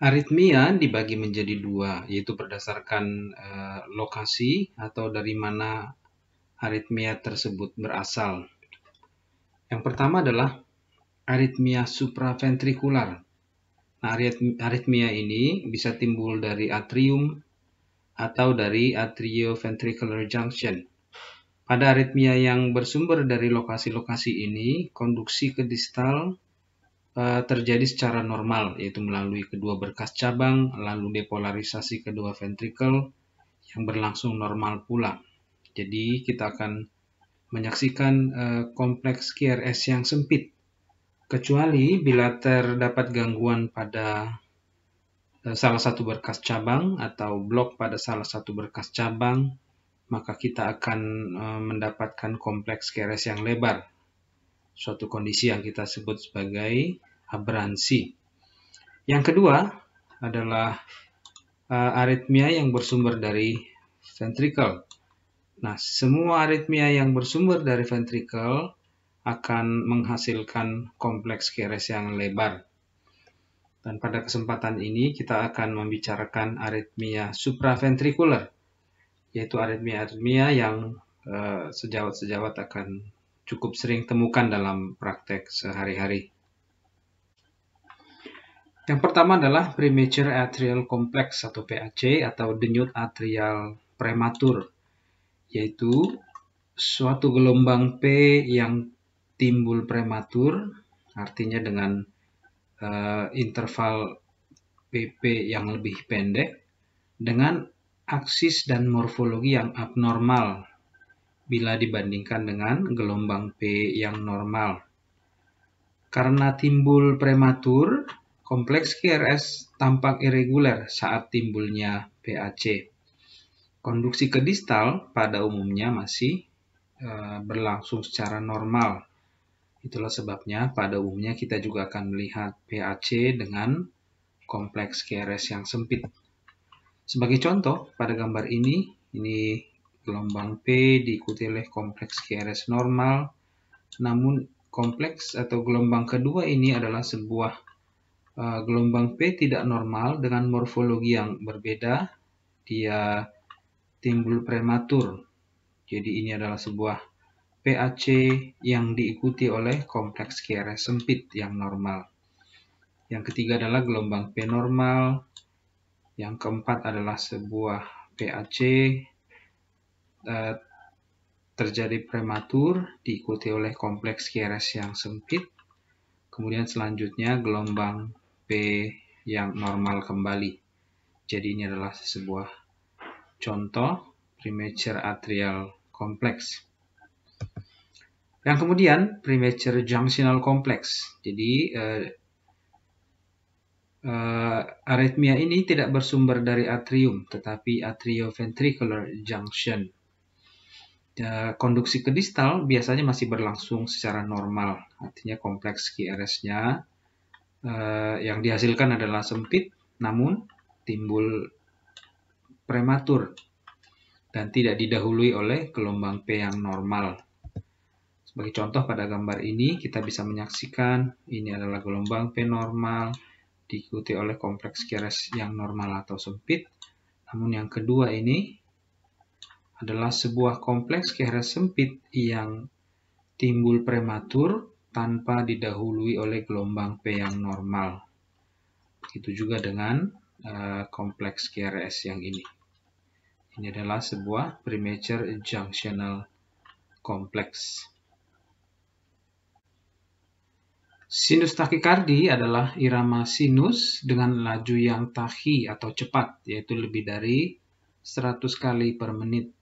Aritmia dibagi menjadi dua, yaitu berdasarkan lokasi atau dari mana aritmia tersebut berasal. Yang pertama adalah aritmia supraventrikular. Nah, aritmia ini bisa timbul dari atrium atau dari atrioventricular junction. Pada aritmia yang bersumber dari lokasi-lokasi ini, konduksi ke distal terjadi secara normal, yaitu melalui kedua berkas cabang, lalu depolarisasi kedua ventrikel yang berlangsung normal pula. Jadi kita akan menyaksikan kompleks QRS yang sempit, kecuali bila terdapat gangguan pada salah satu berkas cabang atau blok pada salah satu berkas cabang, maka kita akan mendapatkan kompleks QRS yang lebar, suatu kondisi yang kita sebut sebagai abransi. Yang kedua adalah aritmia yang bersumber dari ventrikel. Nah, semua aritmia yang bersumber dari ventrikel akan menghasilkan kompleks QRS yang lebar. Dan pada kesempatan ini kita akan membicarakan aritmia supraventrikular, yaitu aritmia-aritmia yang sejawat-sejawat akan cukup sering temukan dalam praktek sehari-hari. Yang pertama adalah premature atrial complex atau PAC atau denyut atrial prematur, yaitu suatu gelombang P yang timbul prematur, artinya dengan interval PP yang lebih pendek, dengan aksis dan morfologi yang abnormal bila dibandingkan dengan gelombang P yang normal. Karena timbul prematur, kompleks QRS tampak irregular saat timbulnya PAC. Konduksi ke distal pada umumnya masih berlangsung secara normal. Itulah sebabnya pada umumnya kita juga akan melihat PAC dengan kompleks QRS yang sempit. Sebagai contoh, pada gambar ini gelombang P diikuti oleh kompleks QRS normal, namun kompleks atau gelombang kedua ini adalah sebuah gelombang P tidak normal dengan morfologi yang berbeda. Dia timbul prematur. Jadi ini adalah sebuah PAC yang diikuti oleh kompleks QRS sempit yang normal. Yang ketiga adalah gelombang P normal. Yang keempat adalah sebuah PAC terjadi prematur diikuti oleh kompleks QRS yang sempit. Kemudian selanjutnya gelombang P yang normal kembali. Jadi ini adalah sebuah contoh premature atrial complex. Yang kemudian premature junctional complex. Jadi aritmia ini tidak bersumber dari atrium, tetapi atrioventricular junction. Konduksi ke distal biasanya masih berlangsung secara normal, artinya kompleks QRS-nya yang dihasilkan adalah sempit, namun timbul prematur dan tidak didahului oleh gelombang P yang normal. Sebagai contoh pada gambar ini kita bisa menyaksikan ini adalah gelombang P normal diikuti oleh kompleks QRS yang normal atau sempit. Namun yang kedua ini adalah sebuah kompleks QRS sempit yang timbul prematur tanpa didahului oleh gelombang P yang normal. Begitu juga dengan kompleks QRS yang ini. Ini adalah sebuah premature junctional complex. Sinus takikardi adalah irama sinus dengan laju yang tahi atau cepat, yaitu lebih dari 100 kali per menit.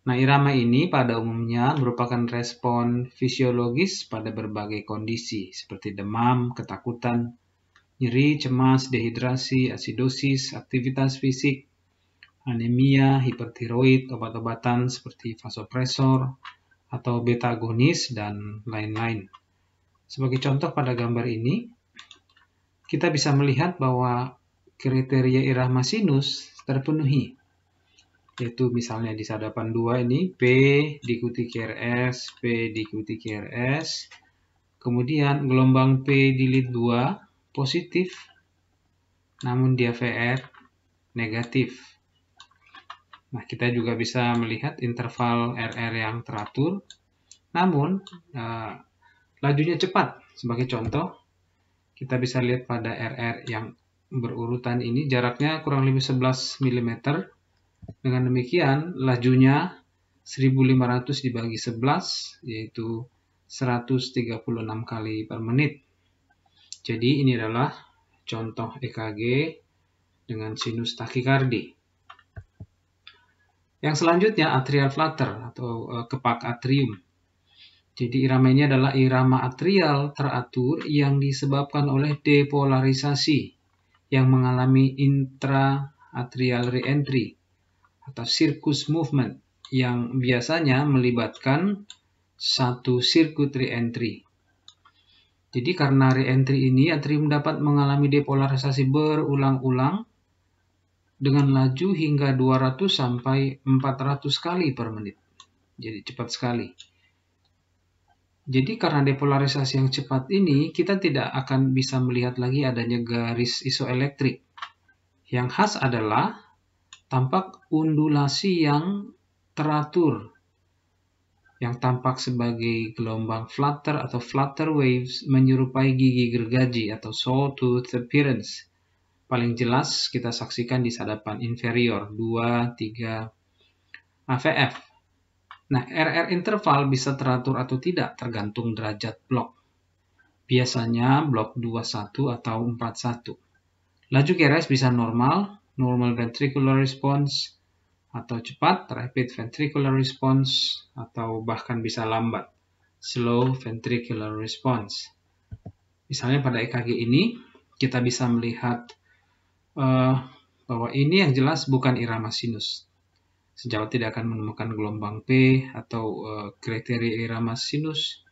Nah, irama ini pada umumnya merupakan respon fisiologis pada berbagai kondisi, seperti demam, ketakutan, nyeri, cemas, dehidrasi, asidosis, aktivitas fisik, anemia, hipertiroid, obat-obatan seperti vasopresor atau beta agonis, dan lain-lain. Sebagai contoh pada gambar ini, kita bisa melihat bahwa kriteria irama sinus terpenuhi, yaitu misalnya di sadapan 2 ini P diikuti QRS, P diikuti QRS, kemudian gelombang P di lead 2 positif, namun di AVR negatif. Nah, kita juga bisa melihat interval RR yang teratur, namun lajunya cepat. Sebagai contoh, kita bisa lihat pada RR yang berurutan ini, jaraknya kurang lebih 11 mm. Dengan demikian, lajunya 1500 dibagi 11, yaitu 136 kali per menit. Jadi ini adalah contoh EKG dengan sinus takikardi. Yang selanjutnya atrial flutter atau kepak atrium. Jadi irama ini adalah irama atrial teratur yang disebabkan oleh depolarisasi yang mengalami intra-atrial re-entry atau circus movement yang biasanya melibatkan satu sirkuit re-entry. Jadi karena re-entry ini, atrium dapat mengalami depolarisasi berulang-ulang dengan laju hingga 200 sampai 400 kali per menit. Jadi cepat sekali. Jadi karena depolarisasi yang cepat ini, kita tidak akan bisa melihat lagi adanya garis isoelektrik. Yang khas adalah tampak undulasi yang teratur, yang tampak sebagai gelombang flutter atau flutter waves menyerupai gigi gergaji atau sawtooth appearance. Paling jelas kita saksikan di sadapan inferior 2-3 AVF. Nah, RR interval bisa teratur atau tidak tergantung derajat blok. Biasanya blok 21 atau 41. Laju QRS bisa normal ventricular response, atau cepat, rapid ventricular response, atau bahkan bisa lambat, slow ventricular response. Misalnya pada EKG ini, kita bisa melihat bahwa ini yang jelas bukan irama sinus. Sejauh tidak akan menemukan gelombang P atau kriteria irama sinus.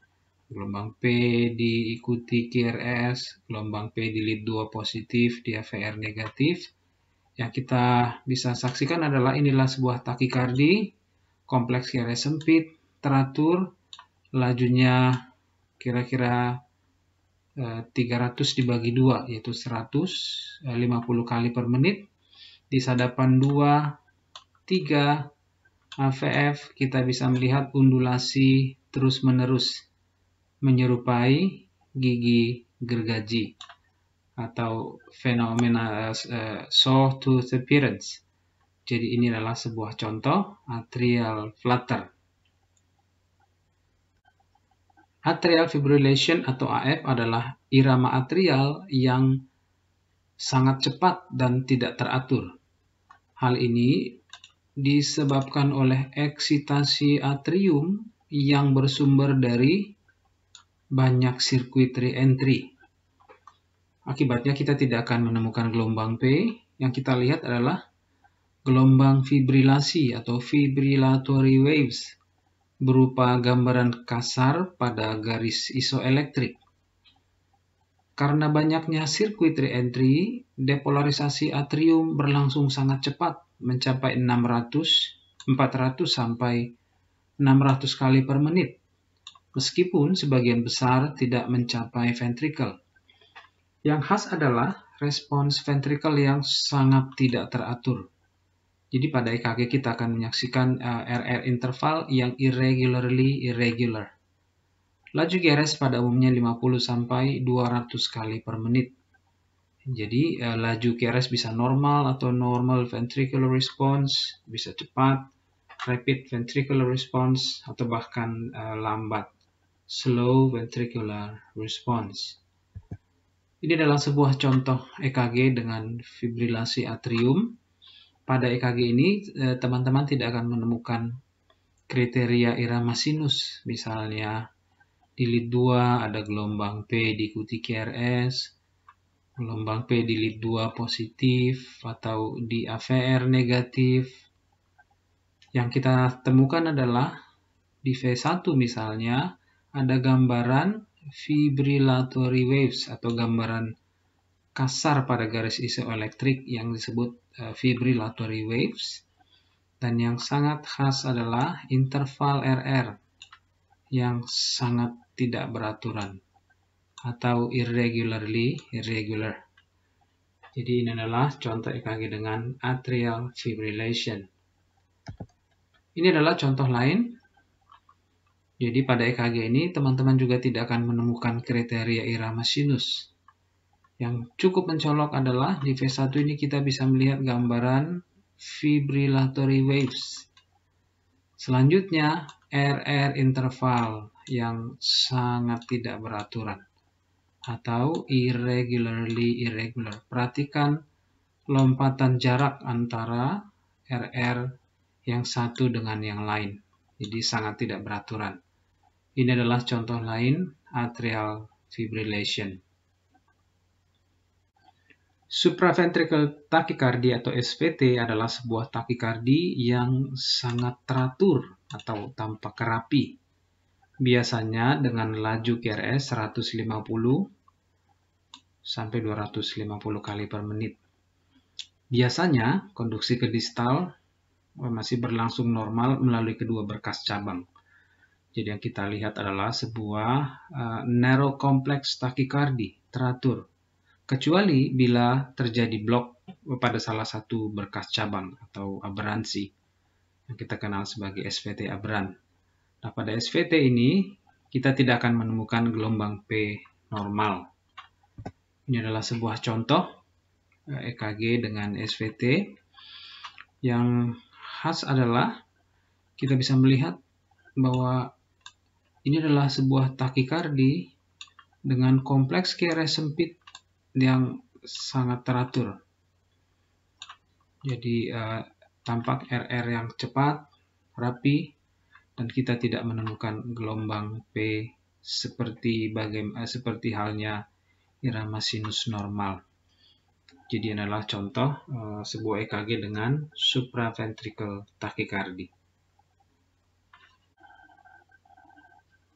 Gelombang P diikuti QRS, gelombang P di lead 2 positif, di AVR negatif. Yang kita bisa saksikan adalah inilah sebuah takikardi, kompleks QRS sempit, teratur, lajunya kira-kira 300 dibagi 2, yaitu 150 kali per menit. Di sadapan 2-3 AVF kita bisa melihat undulasi terus-menerus menyerupai gigi gergaji atau fenomena sawtooth appearance. Jadi ini adalah sebuah contoh atrial flutter. Atrial fibrillation atau AF adalah irama atrial yang sangat cepat dan tidak teratur. Hal ini disebabkan oleh eksitasi atrium yang bersumber dari banyak sirkuit re-entry. Akibatnya kita tidak akan menemukan gelombang P. Yang kita lihat adalah gelombang fibrilasi atau fibrillatory waves berupa gambaran kasar pada garis isoelektrik. Karena banyaknya sirkuit re-entry, depolarisasi atrium berlangsung sangat cepat, mencapai 400 sampai 600 kali per menit, meskipun sebagian besar tidak mencapai ventricle. Yang khas adalah respons ventricle yang sangat tidak teratur. Jadi pada EKG kita akan menyaksikan RR interval yang irregularly irregular. Laju QRS pada umumnya 50 sampai 200 kali per menit. Jadi laju QRS bisa normal atau normal ventricular response, bisa cepat, rapid ventricular response, atau bahkan lambat, slow ventricular response. Ini adalah sebuah contoh EKG dengan fibrilasi atrium. Pada EKG ini, teman-teman tidak akan menemukan kriteria irama sinus. Misalnya, di lead 2 ada gelombang P diikuti QRS, gelombang P di lead 2 positif, atau di AVR negatif. Yang kita temukan adalah di V1 misalnya, ada gambaran fibrillatory waves atau gambaran kasar pada garis isoelektrik yang disebut fibrillatory waves. Dan yang sangat khas adalah interval RR yang sangat tidak beraturan atau irregularly irregular. Jadi ini adalah contoh EKG dengan atrial fibrillation. Ini adalah contoh lain. Jadi pada EKG ini teman-teman juga tidak akan menemukan kriteria irama sinus. Yang cukup mencolok adalah di phase 1 ini kita bisa melihat gambaran fibrillatory waves. Selanjutnya RR interval yang sangat tidak beraturan atau irregularly irregular. Perhatikan lompatan jarak antara RR yang satu dengan yang lain. Jadi sangat tidak beraturan. Ini adalah contoh lain atrial fibrillation. Supraventricular tachycardia atau SVT adalah sebuah takikardi yang sangat teratur atau tampak rapi. Biasanya dengan laju QRS 150 sampai 250 kali per menit. Biasanya konduksi ke distal masih berlangsung normal melalui kedua berkas cabang. Jadi yang kita lihat adalah sebuah narrow complex tachycardy teratur. Kecuali bila terjadi blok pada salah satu berkas cabang atau aberransi yang kita kenal sebagai SVT aberran. Nah, pada SVT ini kita tidak akan menemukan gelombang P normal. Ini adalah sebuah contoh EKG dengan SVT. Yang khas adalah kita bisa melihat bahwa ini adalah sebuah takikardi dengan kompleks QRS sempit yang sangat teratur. Jadi tampak RR yang cepat, rapi, dan kita tidak menemukan gelombang P seperti halnya irama sinus normal. Jadi ini adalah contoh sebuah EKG dengan supraventricular tachycardy.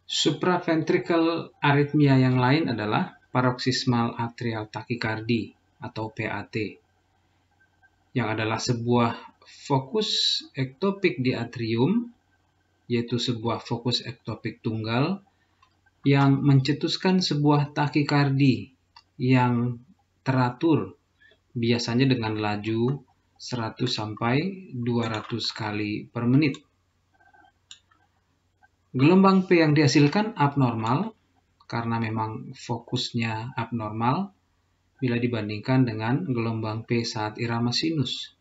Supraventricular aritmia yang lain adalah paroxysmal atrial tachycardy atau PAT, yang adalah sebuah fokus ektopik di atrium, yaitu sebuah fokus ektopik tunggal yang mencetuskan sebuah takikardi yang teratur, biasanya dengan laju 100 sampai 200 kali per menit. Gelombang P yang dihasilkan abnormal karena memang fokusnya abnormal bila dibandingkan dengan gelombang P saat irama sinus.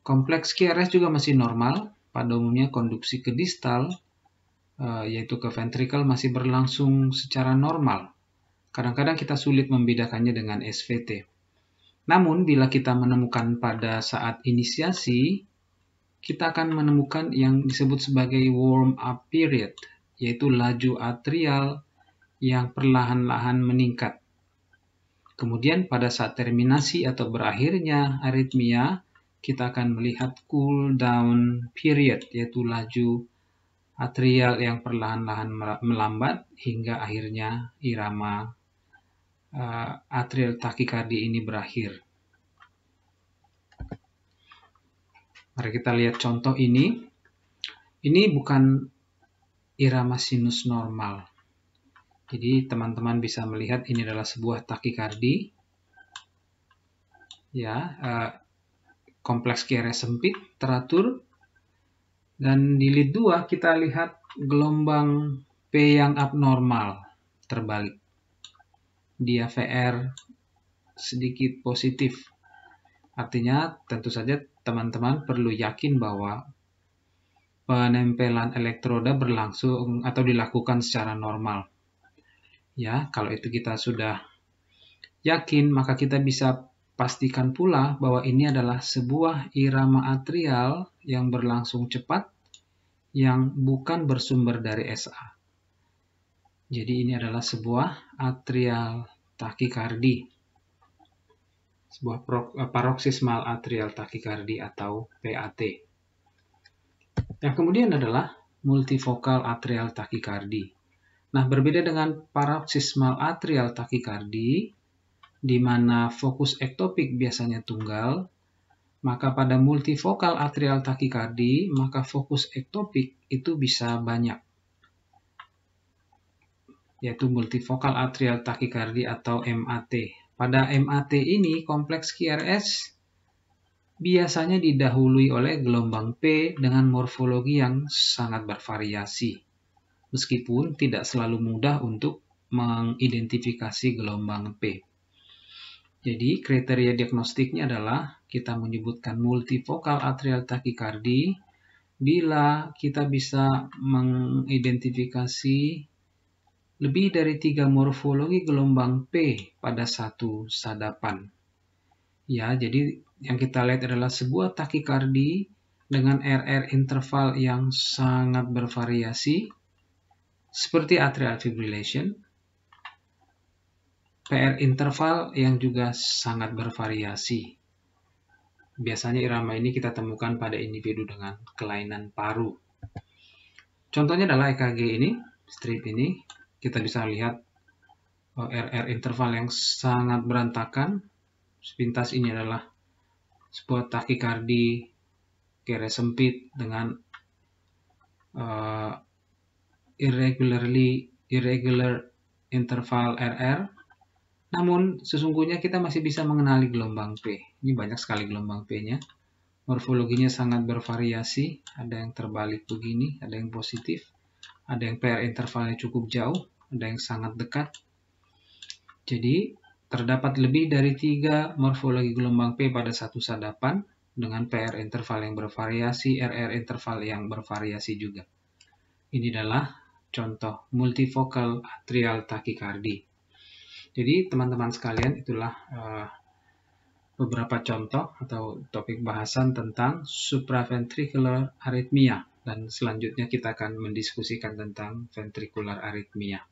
Kompleks QRS juga masih normal. Pada umumnya konduksi ke distal, yaitu ke ventrikel, masih berlangsung secara normal. Kadang-kadang kita sulit membedakannya dengan SVT. Namun, bila kita menemukan pada saat inisiasi, kita akan menemukan yang disebut sebagai warm-up period, yaitu laju atrial yang perlahan-lahan meningkat. Kemudian pada saat terminasi atau berakhirnya aritmia, kita akan melihat cool down period, yaitu laju atrial yang perlahan-lahan melambat hingga akhirnya irama atrial tachycardy ini berakhir. Mari kita lihat contoh ini. Ini bukan irama sinus normal. Jadi teman-teman bisa melihat ini adalah sebuah tachycardy. Ya, kompleks QRS sempit, teratur. Dan di lead 2 kita lihat gelombang P yang abnormal, terbalik. Dia VR sedikit positif. Artinya tentu saja teman-teman perlu yakin bahwa penempelan elektroda berlangsung atau dilakukan secara normal. Ya, kalau itu kita sudah yakin, maka kita bisa pastikan pula bahwa ini adalah sebuah irama atrial yang berlangsung cepat yang bukan bersumber dari SA. Jadi ini adalah sebuah atrial tachycardy, sebuah paroxysmal atrial tachycardy atau PAT. Yang kemudian adalah multifocal atrial tachycardy. Nah, berbeda dengan paroxysmal atrial tachycardy, di mana fokus ektopik biasanya tunggal, maka pada multifocal atrial tachycardy, maka fokus ektopik itu bisa banyak, yaitu multifocal atrial tachycardy atau MAT. Pada MAT ini, kompleks QRS biasanya didahului oleh gelombang P dengan morfologi yang sangat bervariasi, meskipun tidak selalu mudah untuk mengidentifikasi gelombang P. Jadi, kriteria diagnostiknya adalah kita menyebutkan multifokal atrial tachycardia bila kita bisa mengidentifikasi lebih dari 3 morfologi gelombang P pada satu sadapan. Ya, jadi yang kita lihat adalah sebuah takikardi dengan RR interval yang sangat bervariasi, seperti atrial fibrillation, PR interval yang juga sangat bervariasi. Biasanya irama ini kita temukan pada individu dengan kelainan paru. Contohnya adalah EKG ini, strip ini, kita bisa lihat RR interval yang sangat berantakan. Sepintas ini adalah sebuah takikardi QRS sempit dengan irregular interval RR. Namun sesungguhnya kita masih bisa mengenali gelombang P. Ini banyak sekali gelombang P-nya. Morfologinya sangat bervariasi. Ada yang terbalik begini, ada yang positif, ada yang PR intervalnya cukup jauh, ada yang sangat dekat. Jadi terdapat lebih dari 3 morfologi gelombang P pada satu sadapan dengan PR interval yang bervariasi, RR interval yang bervariasi juga. Ini adalah contoh multifokal atrial tachycardia. Jadi teman-teman sekalian, itulah beberapa contoh atau topik bahasan tentang supraventricular arrhythmia, dan selanjutnya kita akan mendiskusikan tentang ventricular arrhythmia.